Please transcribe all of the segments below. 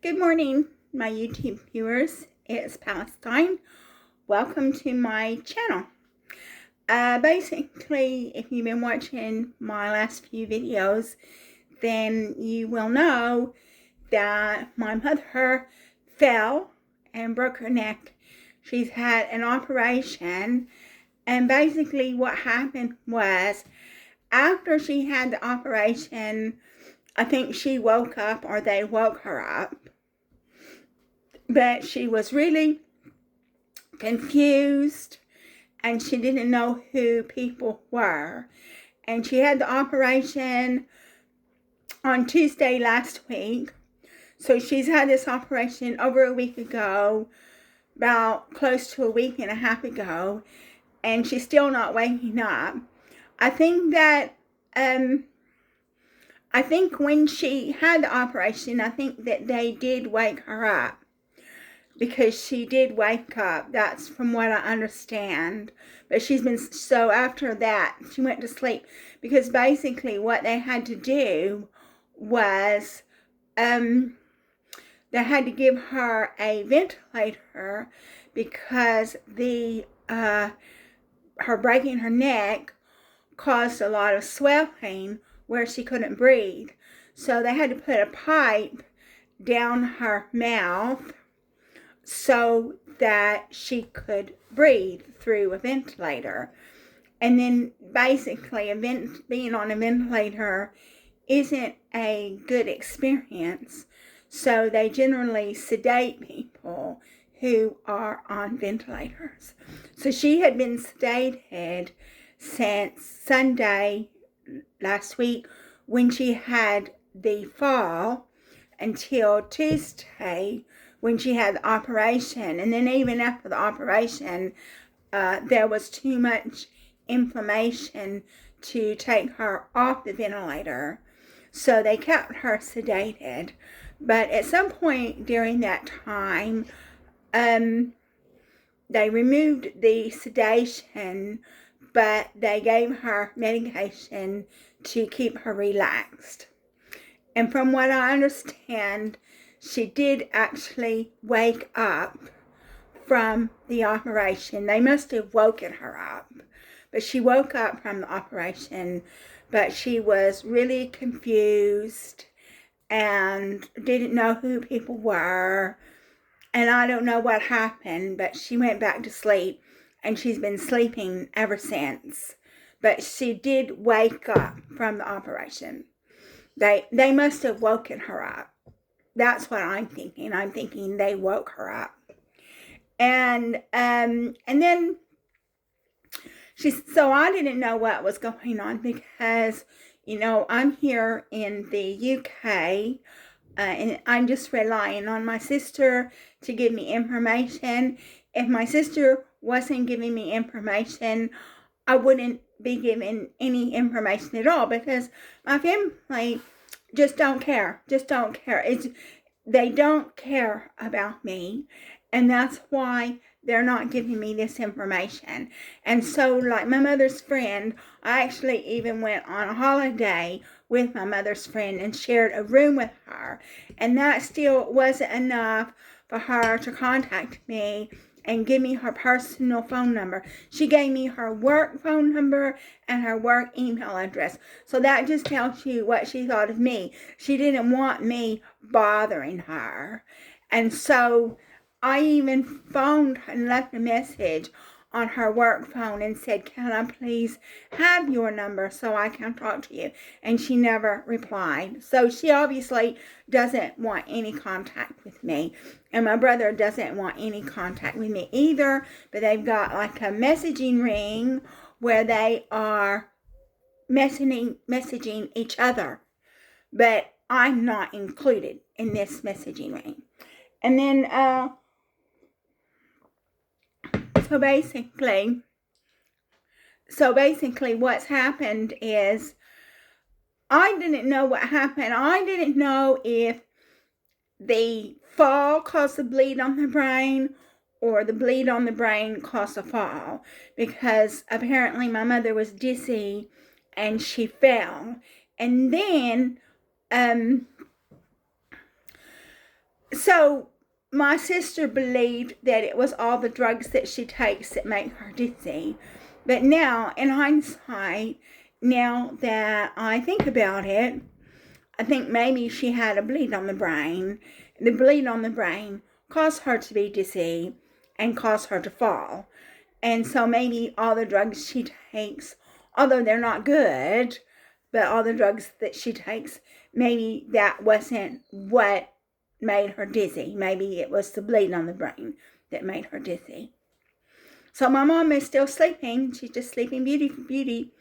Good morning, my YouTube viewers. It's Palestine. Welcome to my channel. Basically, if you've been watching my last few videos, then you will know that my mother fell and broke her neck. She's had an operation, and basically what happened was, after she had the operation, I think she woke up, or they woke her up, but she was really confused and she didn't know who people were. And she had the operation on Tuesday last week. So she's had this operation over a week ago, about close to a week and a half ago, and she's still not waking up. I think that when she had the operation, I think that they did wake her up, because she did wake up. That's from what I understand. But she's been, so after that, she went to sleep, because basically what they had to do was, they had to give her a ventilator, because her breaking her neck caused a lot of swelling where she couldn't breathe. So they had to put a pipe down her mouth so that she could breathe through a ventilator. And then basically being on a ventilator isn't a good experience. So they generally sedate people who are on ventilators. So she had been sedated since Sunday last week, when she had the fall, until Tuesday, when she had the operation. And then even after the operation, there was too much inflammation to take her off the ventilator. So they kept her sedated. But at some point during that time, they removed the sedation, but they gave her medication to keep her relaxed. And from what I understand, she did actually wake up from the operation. They must have woken her up, but she woke up from the operation, but she was really confused and didn't know who people were. And I don't know what happened, but she went back to sleep, and she's been sleeping ever since. But she did wake up from the operation. They must have woken her up. That's what I'm thinking. I'm thinking they woke her up. And then so I didn't know what was going on, because, you know, I'm here in the UK, and I'm just relying on my sister to give me information. If my sister wasn't giving me information, I wouldn't be given any information at all, because my family just don't care. They don't care about me, and that's why they're not giving me this information. And so, like my mother's friend, I actually even went on a holiday with my mother's friend and shared a room with her, and that still wasn't enough for her to contact me and give me her personal phone number. She gave me her work phone number and her work email address. So that just tells you what she thought of me. She didn't want me bothering her. And so I even phoned and left a message on her work phone and said, "Can I please have your number so I can talk to you?" And she never replied. So she obviously doesn't want any contact with me. And my brother doesn't want any contact with me either. But they've got like a messaging ring where they are messaging each other. But I'm not included in this messaging ring. And then, So basically what's happened is, I didn't know what happened. I didn't know if the fall caused the bleed on the brain, or the bleed on the brain caused the fall, because apparently my mother was dizzy and she fell. And then, So my sister believed that it was all the drugs that she takes that make her dizzy. But now, in hindsight, now that I think about it, I think maybe she had a bleed on the brain. The bleed on the brain caused her to be dizzy and caused her to fall. And so maybe all the drugs she takes, although they're not good, but all the drugs that she takes, maybe that wasn't what made her dizzy. Maybe it was the bleed on the brain that made her dizzy. So my mom is still sleeping. She's just sleeping beauty,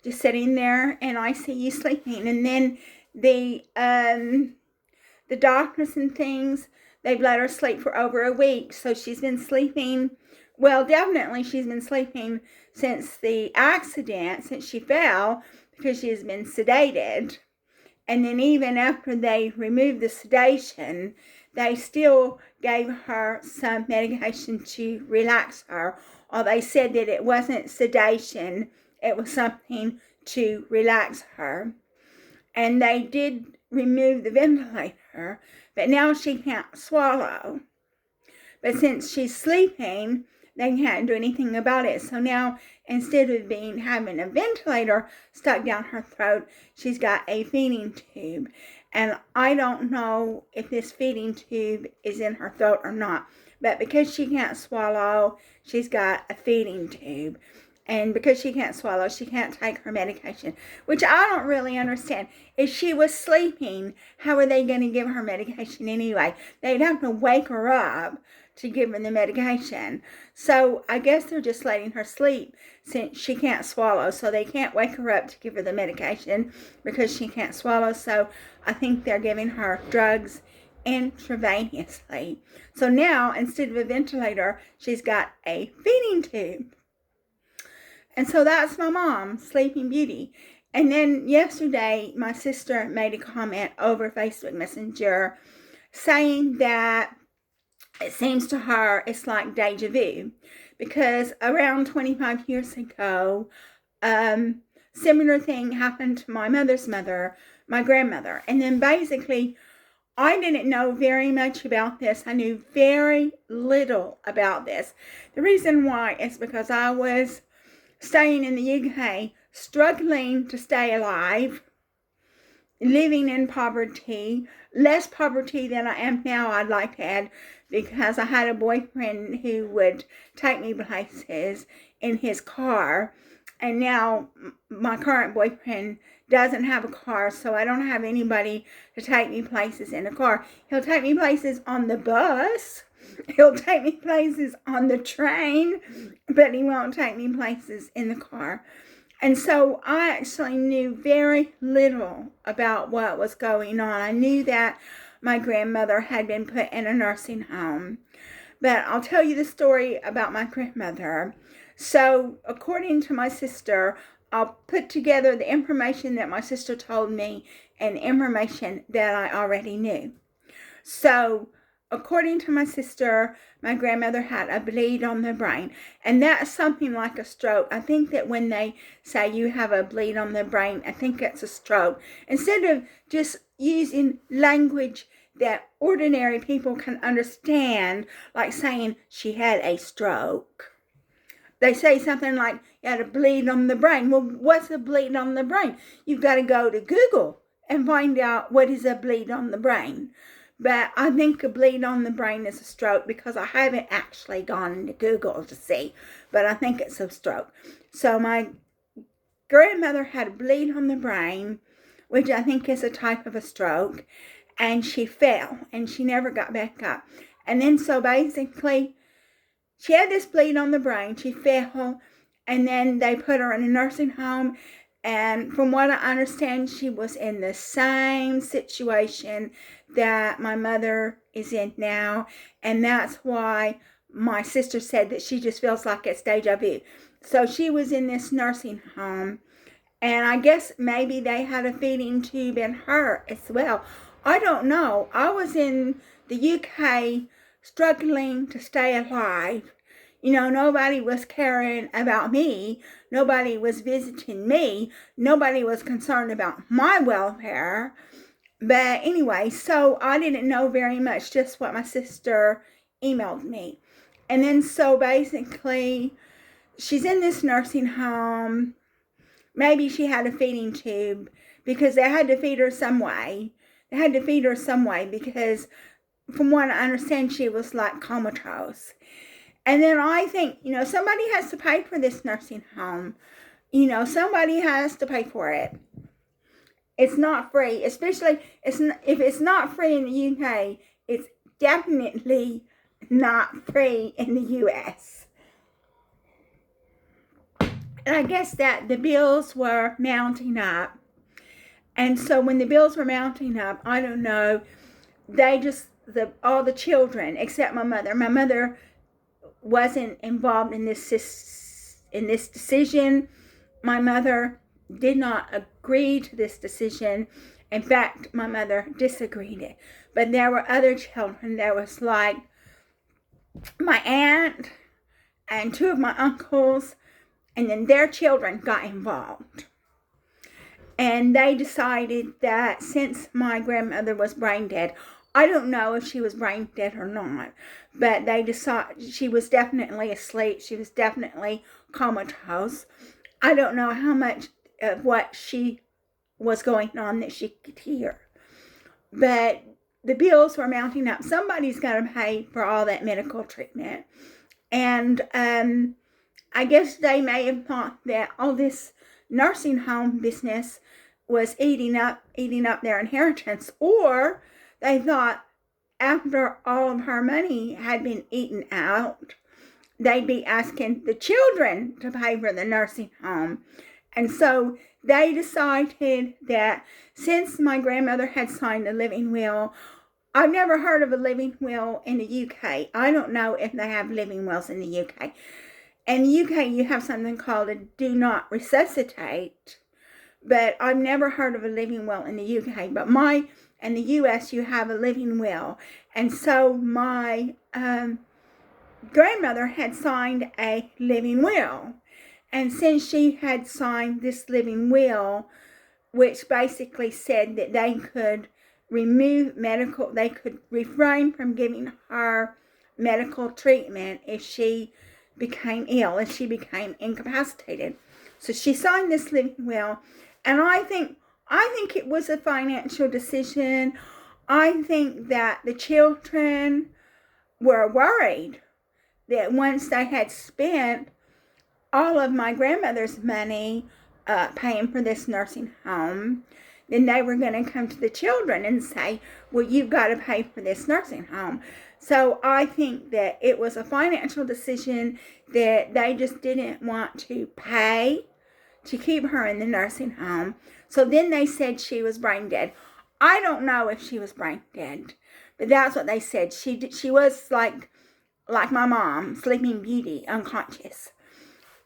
just sitting there in ICU sleeping. And then the doctors and things, they've let her sleep for over a week. So she's been sleeping. Well, definitely she's been sleeping since the accident, since she fell, because she has been sedated. And then even after they removed the sedation, they still gave her some medication to relax her. Or they said that it wasn't sedation, it was something to relax her. And they did remove the ventilator, but now she can't swallow. But since she's sleeping, they can't do anything about it. So now, instead of having a ventilator stuck down her throat, she's got a feeding tube. And I don't know if this feeding tube is in her throat or not. But because she can't swallow, she's got a feeding tube. And because she can't swallow, she can't take her medication, which I don't really understand. If she was sleeping, how are they going to give her medication anyway? They'd have to wake her up to give her the medication. So I guess they're just letting her sleep since she can't swallow. So they can't wake her up to give her the medication because she can't swallow. So I think they're giving her drugs intravenously. So now, instead of a ventilator, she's got a feeding tube. And so that's my mom, Sleeping Beauty. And then yesterday, my sister made a comment over Facebook Messenger saying that it seems to her it's like deja vu. Because around 25 years ago, similar thing happened to my mother's mother, my grandmother. And then basically, I didn't know very much about this. I knew very little about this. The reason why is because I was staying in the UK, struggling to stay alive, living in poverty, less poverty than I am now, I'd like to add, because I had a boyfriend who would take me places in his car, and now my current boyfriend doesn't have a car, so I don't have anybody to take me places in a car. He'll take me places on the bus, he'll take me places on the train, but he won't take me places in the car. And so I actually knew very little about what was going on. I knew that my grandmother had been put in a nursing home. But I'll tell you the story about my grandmother. So according to my sister, I'll put together the information that my sister told me and information that I already knew. So according to my sister, my grandmother had a bleed on the brain, and that's something like a stroke. I think that when they say you have a bleed on the brain, I think it's a stroke. Instead of just using language that ordinary people can understand, like saying she had a stroke, they say something like you had a bleed on the brain. Well, what's a bleed on the brain? You've got to go to Google and find out what is a bleed on the brain. But I think a bleed on the brain is a stroke because I haven't actually gone into Google to see. But I think it's a stroke. So my grandmother had a bleed on the brain, which I think is a type of a stroke. And she fell and she never got back up. And then so basically, she had this bleed on the brain. She fell and then they put her in a nursing home. And from what I understand, she was in the same situation that my mother is in now. And that's why my sister said that she just feels like it's deja vu. So she was in this nursing home. And I guess maybe they had a feeding tube in her as well. I don't know. I was in the UK struggling to stay alive. You know, nobody was caring about me. Nobody was visiting me. Nobody was concerned about my welfare. But anyway, so I didn't know very much, just what my sister emailed me. And then so basically, she's in this nursing home. Maybe she had a feeding tube because they had to feed her some way. They had to feed her some way because, from what I understand, she was like comatose. And then I think, somebody has to pay for this nursing home. Somebody has to pay for it. It's not free, especially if it's not free in the UK, it's definitely not free in the US. And I guess that the bills were mounting up. And so when the bills were mounting up, I don't know, all the children, except my mother wasn't involved in this decision. My mother did not agree to this decision. In fact, my mother disagreed it. But there were other children. There was like my aunt and two of my uncles, and then their children got involved. And they decided that since my grandmother was brain dead, I don't know if she was brain dead or not, but they decided she was definitely asleep. She was definitely comatose. I don't know how much of what she was going on that she could hear. But the bills were mounting up. Somebody's got to pay for all that medical treatment. And I guess they may have thought that all this nursing home business was eating up their inheritance, or they thought after all of her money had been eaten out, they'd be asking the children to pay for the nursing home. And so they decided that since my grandmother had signed a living will, I've never heard of a living will in the UK. I don't know if they have living wills in the UK. In the UK, you have something called a do not resuscitate, but I've never heard of a living will in the UK. But in the US, you have a living will. And so my grandmother had signed a living will. And since she had signed this living will, which basically said that they could they could refrain from giving her medical treatment if she became ill, if she became incapacitated. So she signed this living will, and I think it was a financial decision. I think that the children were worried that once they had spent all of my grandmother's money paying for this nursing home, then they were going to come to the children and say, well, you've got to pay for this nursing home. So I think that it was a financial decision that they just didn't want to pay to keep her in the nursing home. So then they said she was brain dead. I don't know if she was brain dead, but that's what they said. She was like my mom, Sleeping Beauty, unconscious.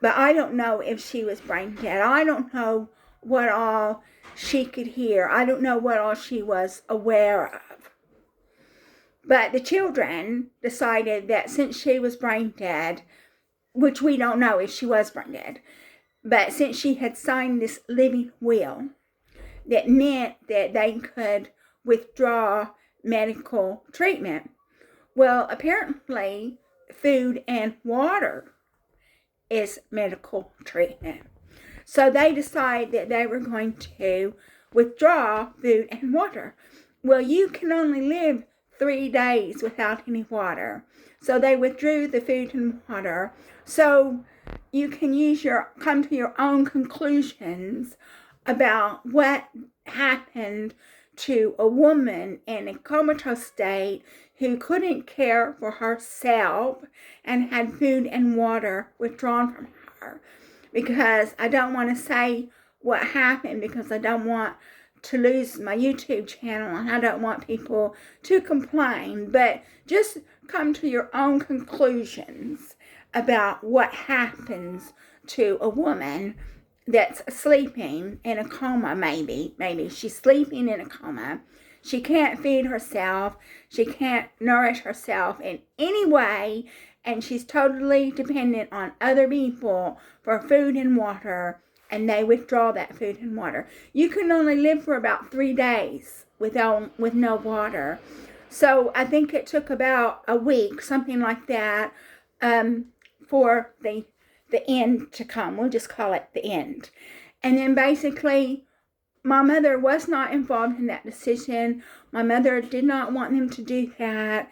But I don't know if she was brain dead. I don't know what all she could hear. I don't know what all she was aware of. But the children decided that since she was brain dead, which we don't know if she was brain dead, but since she had signed this living will, that meant that they could withdraw medical treatment. Well, apparently, food and water is medical treatment. So they decided that they were going to withdraw food and water. Well, you can only live 3 days without any water. So they withdrew the food and water. So you can come to your own conclusions about what happened to a woman in a comatose state who couldn't care for herself and had food and water withdrawn from her. Because I don't want to say what happened because I don't want to lose my YouTube channel and I don't want people to complain, but just come to your own conclusions about what happens to a woman that's sleeping in a coma. Maybe she's sleeping in a coma. She can't feed herself. She can't nourish herself in any way, and she's totally dependent on other people for food and water, and they withdraw that food and water. You can only live for about 3 days with no water. So I think it took about a week, something like that, for the end to come. We'll just call it the end. And then basically, my mother was not involved in that decision. My mother did not want them to do that.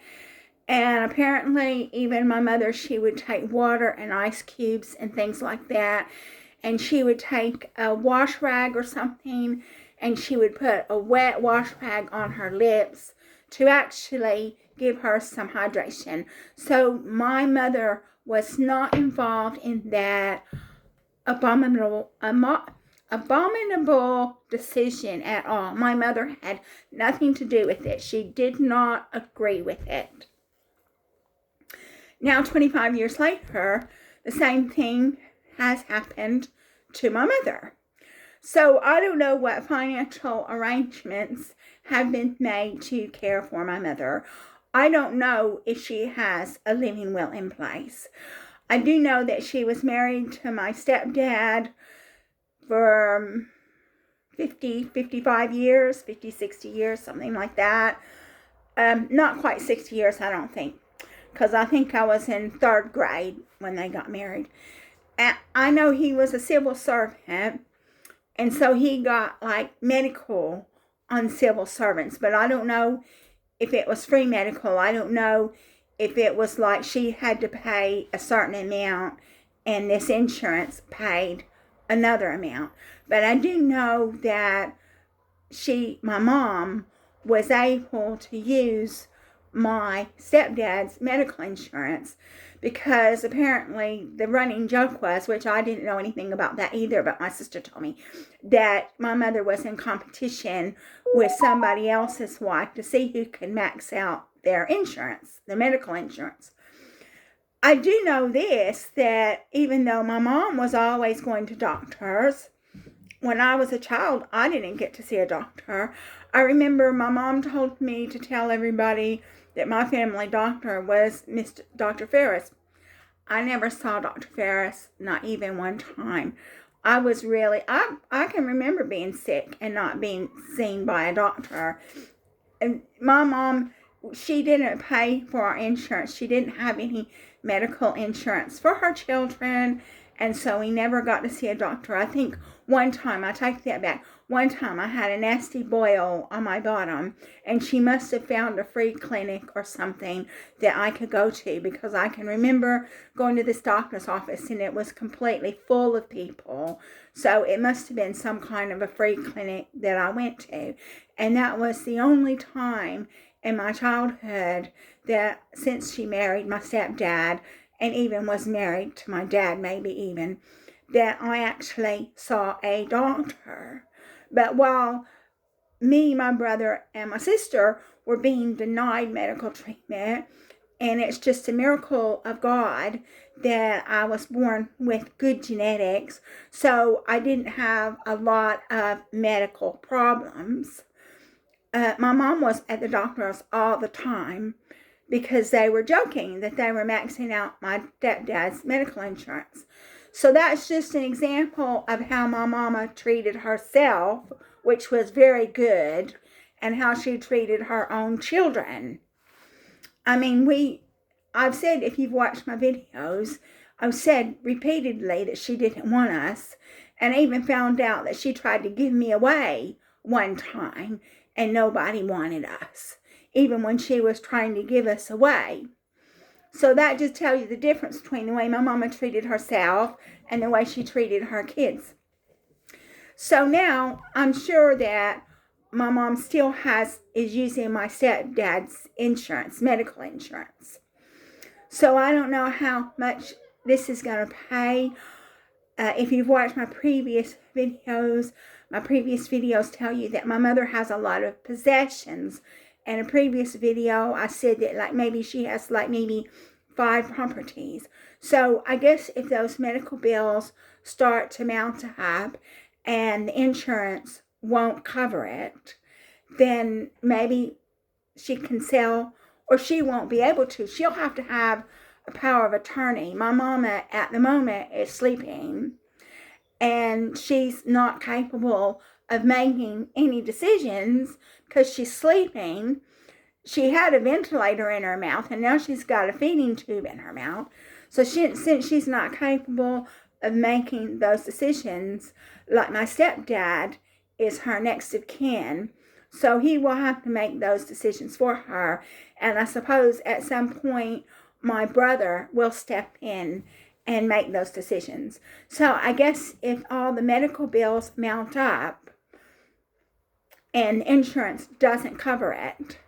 And apparently, even my mother, she would take water and ice cubes and things like that. And she would take a wash rag or something, and she would put a wet wash rag on her lips to actually give her some hydration. So my mother was not involved in that abominable decision at all. My mother had nothing to do with it. She did not agree with it. Now, 25 years later, the same thing has happened to my mother. So I don't know what financial arrangements have been made to care for my mother. I don't know if she has a living will in place. I do know that she was married to my stepdad for 50, 55 years, 50, 60 years, something like that. Not quite 60 years, I don't think, because I think I was in 3rd grade when they got married. And I know he was a civil servant, and so he got like medical on civil servants, but I don't know if it was free medical. I don't know if it was like she had to pay a certain amount and this insurance paid another amount. But I do know that my mom was able to use my stepdad's medical insurance, because apparently the running joke was, which I didn't know anything about that either, but my sister told me, that my mother was in competition with somebody else's wife to see who could max out their insurance, their medical insurance. I do know this, that even though my mom was always going to doctors, when I was a child, I didn't get to see a doctor. I remember my mom told me to tell everybody that my family doctor was Dr. Ferris. I never saw Dr. Ferris, not even one time. I can remember being sick and not being seen by a doctor. And my mom, she didn't pay for our insurance. She didn't have any medical insurance for her children, and so we never got to see a doctor. I think one time, I take that back, one time I had a nasty boil on my bottom, and she must have found a free clinic or something that I could go to, because I can remember going to this doctor's office and it was completely full of people. So it must have been some kind of a free clinic that I went to. And that was the only time in my childhood that, since she married my stepdad and even was married to my dad, maybe even, that I actually saw a doctor. But while me, my brother, and my sister were being denied medical treatment, and it's just a miracle of God that I was born with good genetics, so I didn't have a lot of medical problems. My mom was at the doctor's all the time, because they were joking that they were maxing out my stepdad's medical insurance. So that's just an example of how my mama treated herself, which was very good, and how she treated her own children. I mean, I've said, if you've watched my videos, I've said repeatedly that she didn't want us, and I even found out that she tried to give me away one time, and nobody wanted us, even when she was trying to give us away. So that just tells you the difference between the way my mama treated herself and the way she treated her kids. So now I'm sure that my mom still is using my stepdad's insurance, medical insurance. So I don't know how much this is going to pay. If you've watched my previous videos tell you that my mother has a lot of possessions. In a previous video, I said that maybe she has maybe 5 properties. So I guess if those medical bills start to mount up and the insurance won't cover it, then maybe she can sell, or she won't be able to. She'll have to have a power of attorney. My mama at the moment is sleeping, and she's not capable of making any decisions because she's sleeping. She had a ventilator in her mouth, and now she's got a feeding tube in her mouth. So since she's not capable of making those decisions, like my stepdad is her next of kin, so he will have to make those decisions for her. And I suppose at some point my brother will step in and make those decisions. So I guess if all the medical bills mount up and insurance doesn't cover it,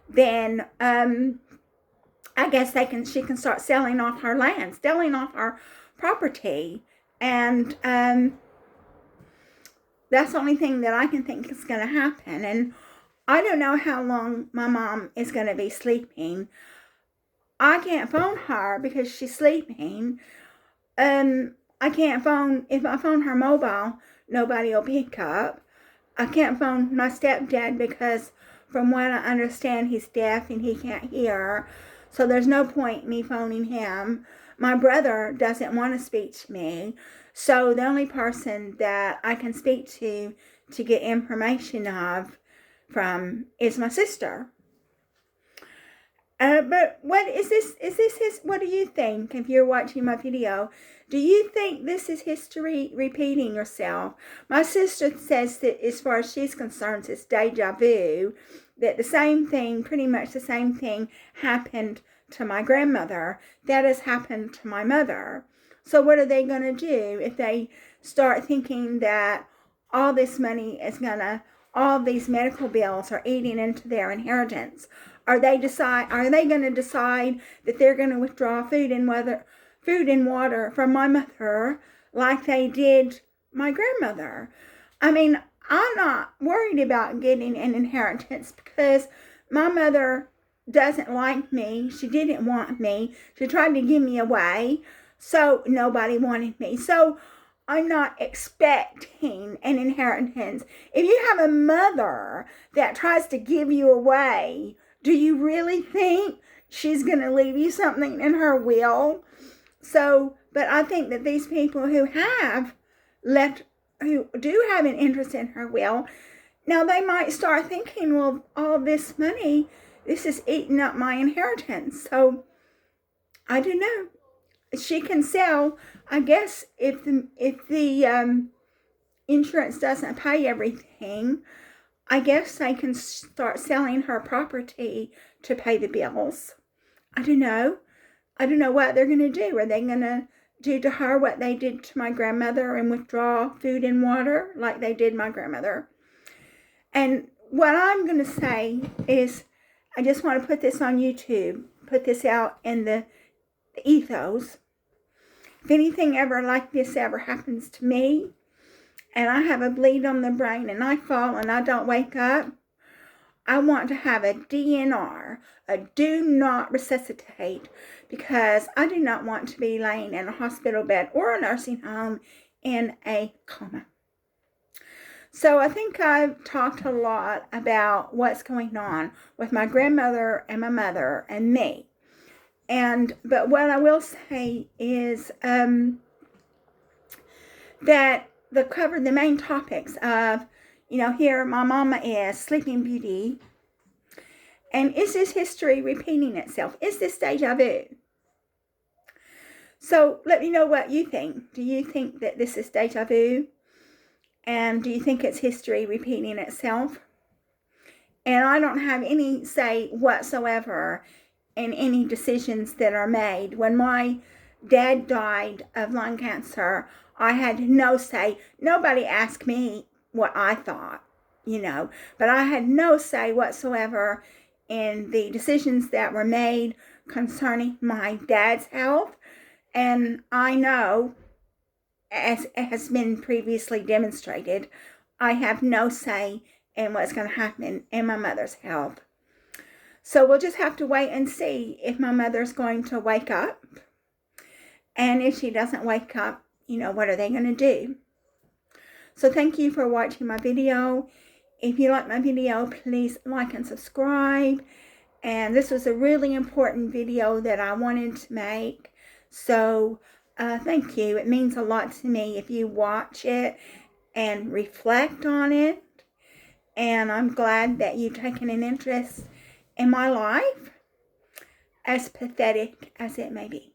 then I guess she can start selling off her land, selling off her property. And that's the only thing that I can think is going to happen. And I don't know how long my mom is going to be sleeping. I can't phone her because she's sleeping. I can't phone, if I phone her mobile, nobody will pick up. I can't phone my stepdad because from what I understand, he's deaf and he can't hear. So there's no point me phoning him. My brother doesn't want to speak to me. So the only person that I can speak to get information from is my sister. But what is this? What do you think if you're watching my video? Do you think this is history repeating itself? My sister says that as far as she's concerned, it's deja vu, that pretty much the same thing happened to my grandmother that has happened to my mother. So what are they going to do if they start thinking that all this money is all these medical bills are eating into their inheritance? Are they going to decide that they're going to withdraw food and water from my mother like they did my grandmother? I mean, I'm not worried about getting an inheritance because my mother doesn't like me. She didn't want me. She tried to give me away, so nobody wanted me. So I'm not expecting an inheritance. If you have a mother that tries to give you away, do you really think she's going to leave you something in her will? So, but I think that these people who do have an interest in her will, now they might start thinking, well, all this money, this is eating up my inheritance. So, I don't know. She can sell, I guess, if the insurance doesn't pay everything, I guess they can start selling her property to pay the bills. I don't know. I don't know what they're going to do. Are they going to do to her what they did to my grandmother and withdraw food and water like they did my grandmother? And what I'm going to say is, I just want to put this on YouTube, put this out in the ethos. If anything ever like this ever happens to me, and I have a bleed on the brain and I fall and I don't wake up, I want to have a DNR, a do not resuscitate, because I do not want to be laying in a hospital bed or a nursing home in a coma. So I think I've talked a lot about what's going on with my grandmother and my mother and me. But what I will say is that cover the main topics of, here my mama is Sleeping Beauty. And is this history repeating itself? Is this deja vu? So let me know what you think. Do you think that this is deja vu? And do you think it's history repeating itself? And I don't have any say whatsoever in any decisions that are made. When my dad died of lung cancer, I had no say. Nobody asked me what I thought, but I had no say whatsoever in the decisions that were made concerning my dad's health. And I know, as has been previously demonstrated, I have no say in what's going to happen in my mother's health. So we'll just have to wait and see if my mother's going to wake up. And if she doesn't wake up, what are they going to do? So thank you for watching my video. If you like my video, please like and subscribe. And this was a really important video that I wanted to make. So thank you. It means a lot to me if you watch it and reflect on it. And I'm glad that you've taken an interest in my life, as pathetic as it may be.